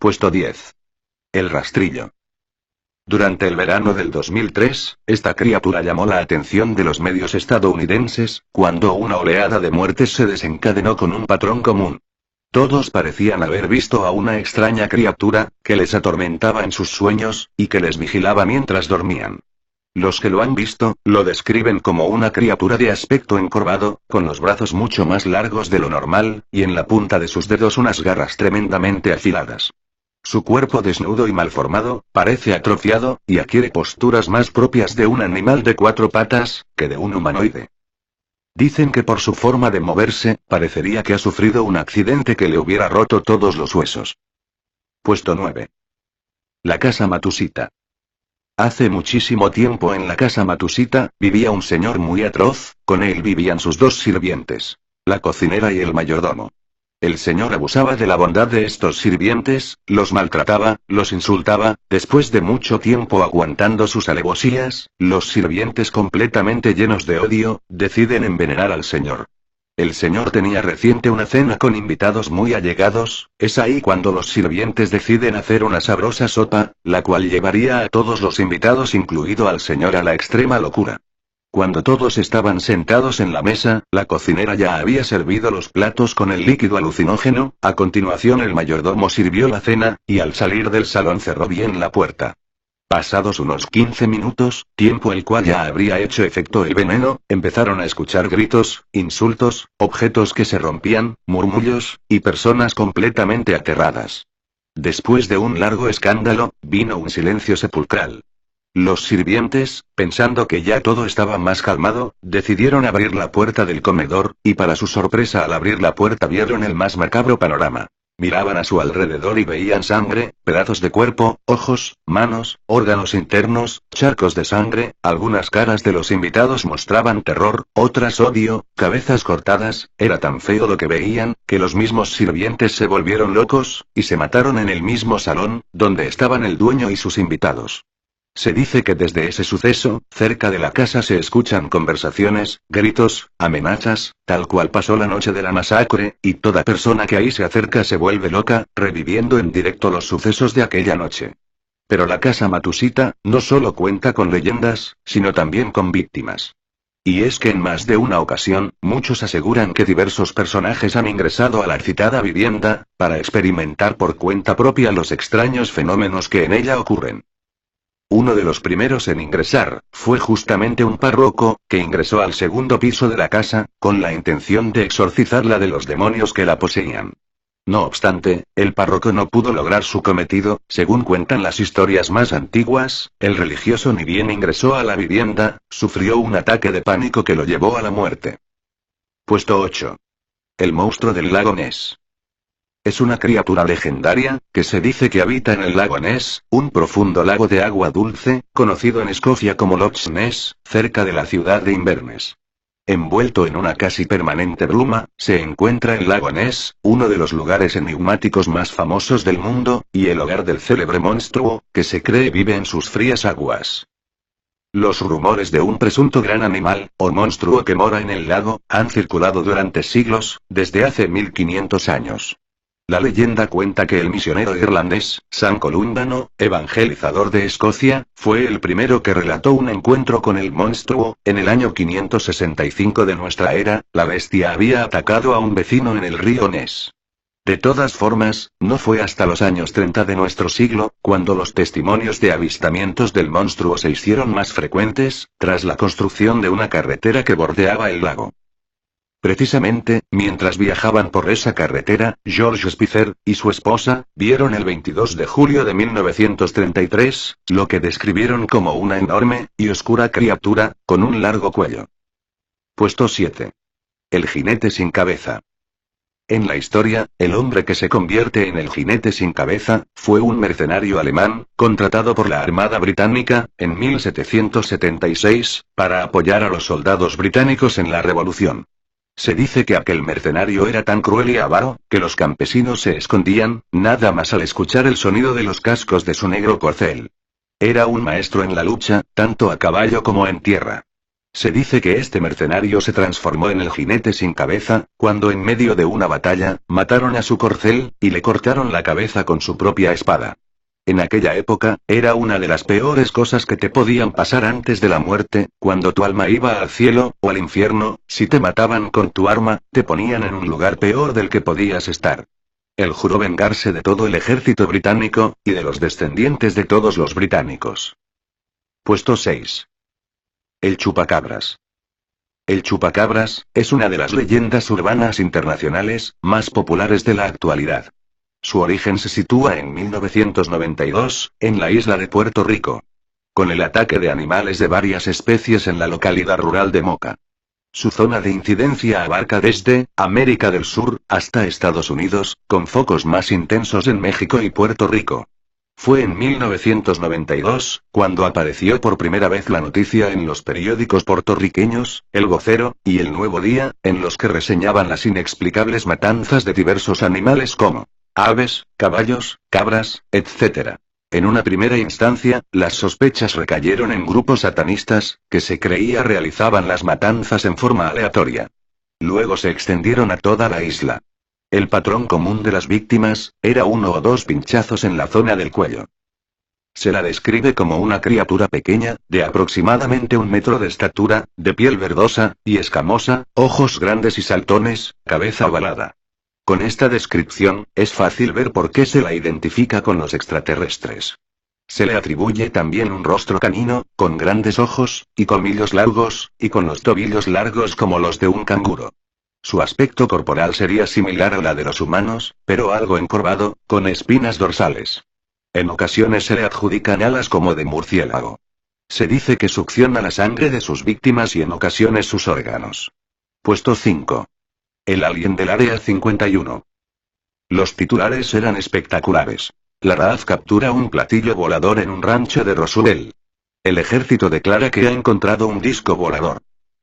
Puesto 10. El rastrillo. Durante el verano del 2003, esta criatura llamó la atención de los medios estadounidenses, cuando una oleada de muertes se desencadenó con un patrón común. Todos parecían haber visto a una extraña criatura, que les atormentaba en sus sueños, y que les vigilaba mientras dormían. Los que lo han visto, lo describen como una criatura de aspecto encorvado, con los brazos mucho más largos de lo normal, y en la punta de sus dedos unas garras tremendamente afiladas. Su cuerpo desnudo y malformado, parece atrofiado, y adquiere posturas más propias de un animal de 4 patas, que de un humanoide. Dicen que por su forma de moverse, parecería que ha sufrido un accidente que le hubiera roto todos los huesos. Puesto 9. La casa Matusita. Hace muchísimo tiempo en la casa Matusita, vivía un señor muy atroz, con él vivían sus 2 sirvientes. La cocinera y el mayordomo. El señor abusaba de la bondad de estos sirvientes, los maltrataba, los insultaba, después de mucho tiempo aguantando sus alevosías, los sirvientes completamente llenos de odio, deciden envenenar al señor. El señor tenía reciente una cena con invitados muy allegados, es ahí cuando los sirvientes deciden hacer una sabrosa sopa, la cual llevaría a todos los invitados incluido al señor a la extrema locura. Cuando todos estaban sentados en la mesa, la cocinera ya había servido los platos con el líquido alucinógeno, a continuación el mayordomo sirvió la cena, y al salir del salón cerró bien la puerta. Pasados unos 15 minutos, tiempo el cual ya habría hecho efecto el veneno, empezaron a escuchar gritos, insultos, objetos que se rompían, murmullos, y personas completamente aterradas. Después de un largo escándalo, vino un silencio sepulcral. Los sirvientes, pensando que ya todo estaba más calmado, decidieron abrir la puerta del comedor, y para su sorpresa al abrir la puerta vieron el más macabro panorama. Miraban a su alrededor y veían sangre, pedazos de cuerpo, ojos, manos, órganos internos, charcos de sangre, algunas caras de los invitados mostraban terror, otras odio, cabezas cortadas, era tan feo lo que veían, que los mismos sirvientes se volvieron locos, y se mataron en el mismo salón, donde estaban el dueño y sus invitados. Se dice que desde ese suceso, cerca de la casa se escuchan conversaciones, gritos, amenazas, tal cual pasó la noche de la masacre, y toda persona que ahí se acerca se vuelve loca, reviviendo en directo los sucesos de aquella noche. Pero la casa Matusita, no solo cuenta con leyendas, sino también con víctimas. Y es que en más de una ocasión, muchos aseguran que diversos personajes han ingresado a la citada vivienda, para experimentar por cuenta propia los extraños fenómenos que en ella ocurren. Uno de los primeros en ingresar, fue justamente un párroco, que ingresó al segundo piso de la casa, con la intención de exorcizarla de los demonios que la poseían. No obstante, el párroco no pudo lograr su cometido, según cuentan las historias más antiguas, el religioso ni bien ingresó a la vivienda, sufrió un ataque de pánico que lo llevó a la muerte. Puesto 8. El monstruo del lago Ness. Es una criatura legendaria, que se dice que habita en el lago Ness, un profundo lago de agua dulce, conocido en Escocia como Loch Ness, cerca de la ciudad de Inverness. Envuelto en una casi permanente bruma, se encuentra el lago Ness, uno de los lugares enigmáticos más famosos del mundo, y el hogar del célebre monstruo, que se cree vive en sus frías aguas. Los rumores de un presunto gran animal, o monstruo que mora en el lago, han circulado durante siglos, desde hace 1500 años. La leyenda cuenta que el misionero irlandés, San Columban, evangelizador de Escocia, fue el primero que relató un encuentro con el monstruo. En el año 565 de nuestra era, la bestia había atacado a un vecino en el río Ness. De todas formas, no fue hasta los años 30 de nuestro siglo, cuando los testimonios de avistamientos del monstruo se hicieron más frecuentes, tras la construcción de una carretera que bordeaba el lago. Precisamente, mientras viajaban por esa carretera, George Spitzer, y su esposa, vieron el 22 de julio de 1933, lo que describieron como una enorme, y oscura criatura, con un largo cuello. Puesto 7. El jinete sin cabeza. En la historia, el hombre que se convierte en el jinete sin cabeza, fue un mercenario alemán, contratado por la Armada Británica, en 1776, para apoyar a los soldados británicos en la Revolución. Se dice que aquel mercenario era tan cruel y avaro, que los campesinos se escondían, nada más al escuchar el sonido de los cascos de su negro corcel. Era un maestro en la lucha, tanto a caballo como en tierra. Se dice que este mercenario se transformó en el jinete sin cabeza, cuando en medio de una batalla, mataron a su corcel, y le cortaron la cabeza con su propia espada. En aquella época, era una de las peores cosas que te podían pasar antes de la muerte, cuando tu alma iba al cielo, o al infierno, si te mataban con tu arma, te ponían en un lugar peor del que podías estar. Él juró vengarse de todo el ejército británico, y de los descendientes de todos los británicos. Puesto 6. El chupacabras. El chupacabras, es una de las leyendas urbanas internacionales, más populares de la actualidad. Su origen se sitúa en 1992, en la isla de Puerto Rico. Con el ataque de animales de varias especies en la localidad rural de Moca. Su zona de incidencia abarca desde América del Sur, hasta Estados Unidos, con focos más intensos en México y Puerto Rico. Fue en 1992, cuando apareció por primera vez la noticia en los periódicos puertorriqueños, El Vocero, y El Nuevo Día, en los que reseñaban las inexplicables matanzas de diversos animales como aves, caballos, cabras, etc. En una primera instancia, las sospechas recayeron en grupos satanistas, que se creía realizaban las matanzas en forma aleatoria. Luego se extendieron a toda la isla. El patrón común de las víctimas, era 1 o 2 pinchazos en la zona del cuello. Se la describe como una criatura pequeña, de aproximadamente 1 metro de estatura, de piel verdosa, y escamosa, ojos grandes y saltones, cabeza ovalada. Con esta descripción, es fácil ver por qué se la identifica con los extraterrestres. Se le atribuye también un rostro canino, con grandes ojos, y colmillos largos, y con los tobillos largos como los de un canguro. Su aspecto corporal sería similar a la de los humanos, pero algo encorvado, con espinas dorsales. En ocasiones se le adjudican alas como de murciélago. Se dice que succiona la sangre de sus víctimas y en ocasiones sus órganos. Puesto 5. El alien del Área 51. Los titulares eran espectaculares. La RAF captura un platillo volador en un rancho de Roswell. El ejército declara que ha encontrado un disco volador.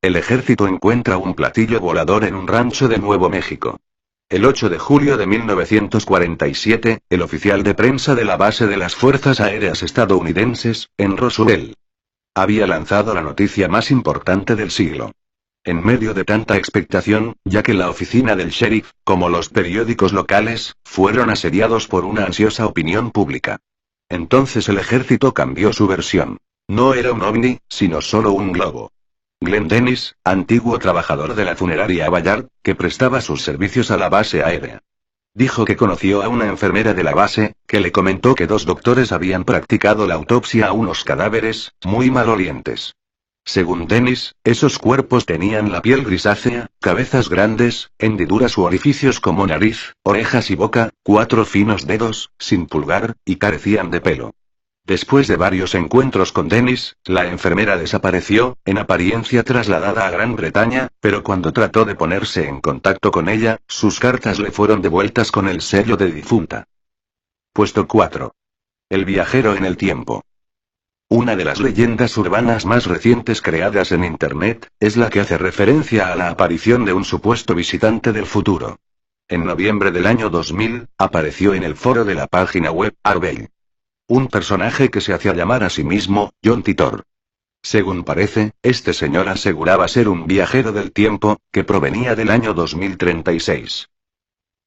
El ejército encuentra un platillo volador en un rancho de Nuevo México. El 8 de julio de 1947, el oficial de prensa de la base de las Fuerzas Aéreas estadounidenses, en Roswell, había lanzado la noticia más importante del siglo. En medio de tanta expectación, ya que la oficina del sheriff, como los periódicos locales, fueron asediados por una ansiosa opinión pública. Entonces el ejército cambió su versión. No era un ovni, sino solo un globo. Glenn Dennis, antiguo trabajador de la funeraria Bayard, que prestaba sus servicios a la base aérea, dijo que conoció a una enfermera de la base, que le comentó que 2 doctores habían practicado la autopsia a unos cadáveres, muy malolientes. Según Dennis, esos cuerpos tenían la piel grisácea, cabezas grandes, hendiduras u orificios como nariz, orejas y boca, 4 finos dedos, sin pulgar, y carecían de pelo. Después de varios encuentros con Dennis, la enfermera desapareció, en apariencia trasladada a Gran Bretaña, pero cuando trató de ponerse en contacto con ella, sus cartas le fueron devueltas con el sello de difunta. Puesto 4. El viajero en el tiempo. Una de las leyendas urbanas más recientes creadas en Internet, es la que hace referencia a la aparición de un supuesto visitante del futuro. En noviembre del año 2000, apareció en el foro de la página web Arbel un personaje que se hacía llamar a sí mismo, John Titor. Según parece, este señor aseguraba ser un viajero del tiempo, que provenía del año 2036.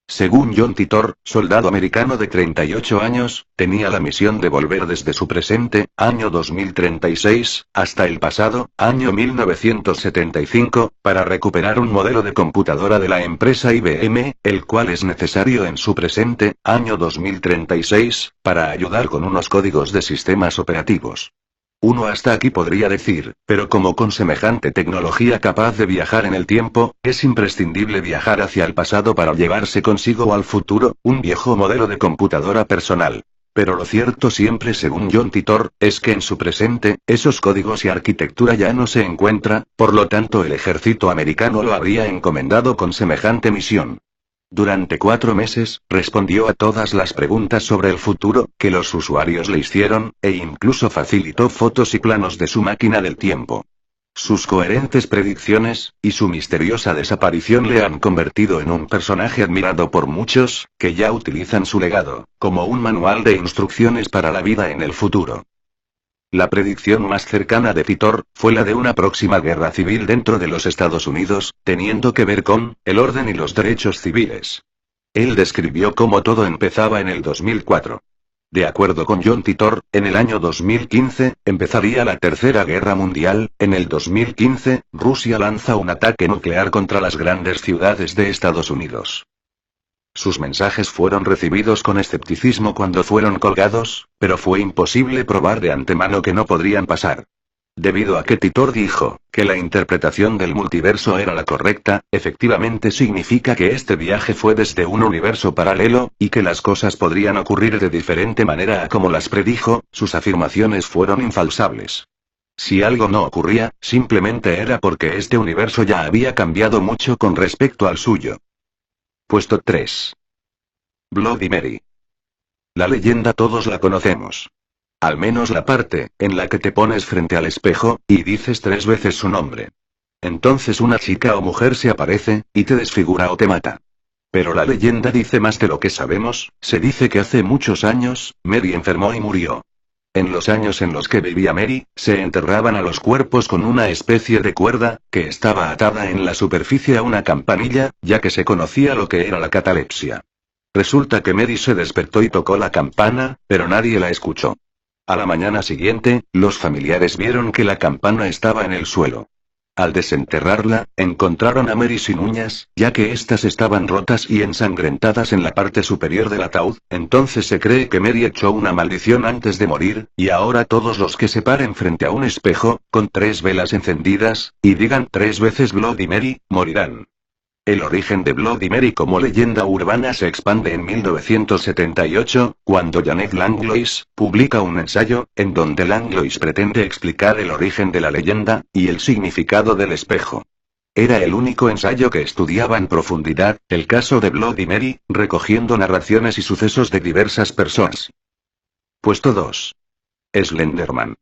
Según John Titor, soldado americano de 38 años, tenía la misión de volver desde su presente, año 2036, hasta el pasado, año 1975, para recuperar un modelo de computadora de la empresa IBM, el cual es necesario en su presente, año 2036, para ayudar con unos códigos de sistemas operativos. Uno hasta aquí podría decir, pero como con semejante tecnología capaz de viajar en el tiempo, es imprescindible viajar hacia el pasado para llevarse consigo al futuro, un viejo modelo de computadora personal. Pero lo cierto siempre según John Titor, es que en su presente, esos códigos y arquitectura ya no se encuentra, por lo tanto el ejército americano lo habría encomendado con semejante misión. Durante 4 meses, respondió a todas las preguntas sobre el futuro, que los usuarios le hicieron, e incluso facilitó fotos y planos de su máquina del tiempo. Sus coherentes predicciones, y su misteriosa desaparición le han convertido en un personaje admirado por muchos, que ya utilizan su legado, como un manual de instrucciones para la vida en el futuro. La predicción más cercana de Titor fue la de una próxima guerra civil dentro de los Estados Unidos, teniendo que ver con el orden y los derechos civiles. Él describió cómo todo empezaba en el 2004. De acuerdo con John Titor, en el año 2015, empezaría la Tercera Guerra Mundial. En el 2015, Rusia lanza un ataque nuclear contra las grandes ciudades de Estados Unidos. Sus mensajes fueron recibidos con escepticismo cuando fueron colgados, pero fue imposible probar de antemano que no podrían pasar. Debido a que Titor dijo que la interpretación del multiverso era la correcta, efectivamente significa que este viaje fue desde un universo paralelo, y que las cosas podrían ocurrir de diferente manera a como las predijo. Sus afirmaciones fueron infalsables. Si algo no ocurría, simplemente era porque este universo ya había cambiado mucho con respecto al suyo. Puesto 3. Bloody Mary. La leyenda todos la conocemos. Al menos la parte en la que te pones frente al espejo y dices 3 veces su nombre. Entonces una chica o mujer se aparece y te desfigura o te mata. Pero la leyenda dice más de lo que sabemos. Se dice que hace muchos años, Mary enfermó y murió. En los años en los que vivía Mary, se enterraban a los cuerpos con una especie de cuerda, que estaba atada en la superficie a una campanilla, ya que se conocía lo que era la catalepsia. Resulta que Mary se despertó y tocó la campana, pero nadie la escuchó. A la mañana siguiente, los familiares vieron que la campana estaba en el suelo. Al desenterrarla, encontraron a Mary sin uñas, ya que éstas estaban rotas y ensangrentadas en la parte superior del ataúd. Entonces se cree que Mary echó una maldición antes de morir, y ahora todos los que se paren frente a un espejo, con 3 velas encendidas, y digan 3 veces Bloody Mary, morirán. El origen de Bloody Mary como leyenda urbana se expande en 1978, cuando Janet Langlois publica un ensayo, en donde Langlois pretende explicar el origen de la leyenda, y el significado del espejo. Era el único ensayo que estudiaba en profundidad el caso de Bloody Mary, recogiendo narraciones y sucesos de diversas personas. Puesto 2. Slenderman.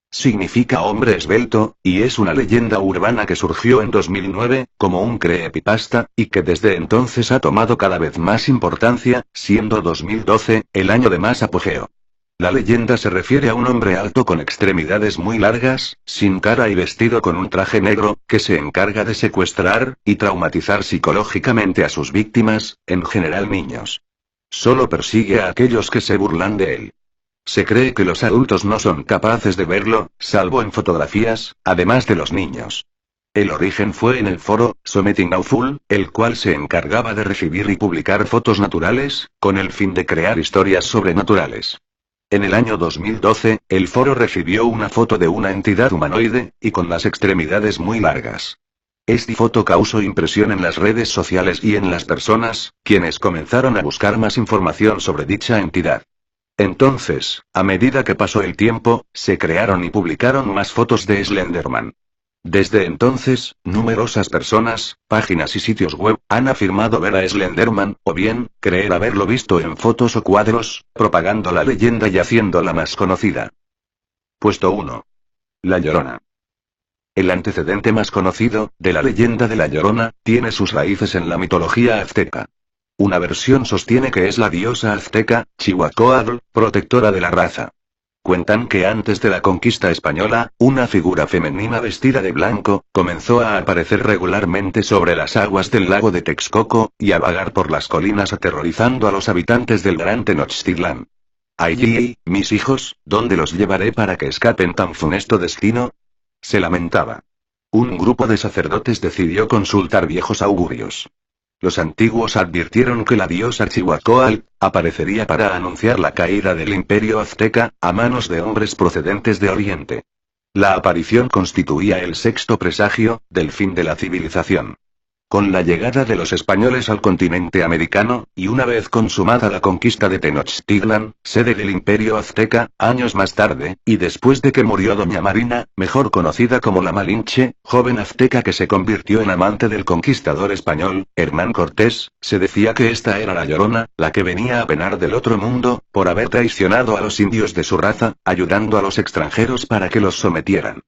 Significa hombre esbelto, y es una leyenda urbana que surgió en 2009, como un creepypasta, y que desde entonces ha tomado cada vez más importancia, siendo 2012, el año de más apogeo. La leyenda se refiere a un hombre alto con extremidades muy largas, sin cara y vestido con un traje negro, que se encarga de secuestrar y traumatizar psicológicamente a sus víctimas, en general niños. Solo persigue a aquellos que se burlan de él. Se cree que los adultos no son capaces de verlo, salvo en fotografías, además de los niños. El origen fue en el foro Something Awful, el cual se encargaba de recibir y publicar fotos naturales, con el fin de crear historias sobrenaturales. En el año 2012, el foro recibió una foto de una entidad humanoide, y con las extremidades muy largas. Esta foto causó impresión en las redes sociales y en las personas, quienes comenzaron a buscar más información sobre dicha entidad. Entonces, a medida que pasó el tiempo, se crearon y publicaron más fotos de Slenderman. Desde entonces, numerosas personas, páginas y sitios web, han afirmado ver a Slenderman, o bien, creer haberlo visto en fotos o cuadros, propagando la leyenda y haciéndola más conocida. Puesto 1. La Llorona. El antecedente más conocido, de la leyenda de la Llorona, tiene sus raíces en la mitología azteca. Una versión sostiene que es la diosa azteca, Chihuacoatl, protectora de la raza. Cuentan que antes de la conquista española, una figura femenina vestida de blanco, comenzó a aparecer regularmente sobre las aguas del lago de Texcoco, y a vagar por las colinas aterrorizando a los habitantes del Gran Tenochtitlán. Allí, mis hijos, ¿dónde los llevaré para que escapen tan funesto destino? Se lamentaba. Un grupo de sacerdotes decidió consultar viejos augurios. Los antiguos advirtieron que la diosa Chihuacoatl aparecería para anunciar la caída del imperio azteca, a manos de hombres procedentes de Oriente. La aparición constituía el sexto presagio del fin de la civilización. Con la llegada de los españoles al continente americano, y una vez consumada la conquista de Tenochtitlan, sede del imperio azteca, años más tarde, y después de que murió doña Marina, mejor conocida como la Malinche, joven azteca que se convirtió en amante del conquistador español, Hernán Cortés, se decía que esta era la Llorona, la que venía a penar del otro mundo, por haber traicionado a los indios de su raza, ayudando a los extranjeros para que los sometieran.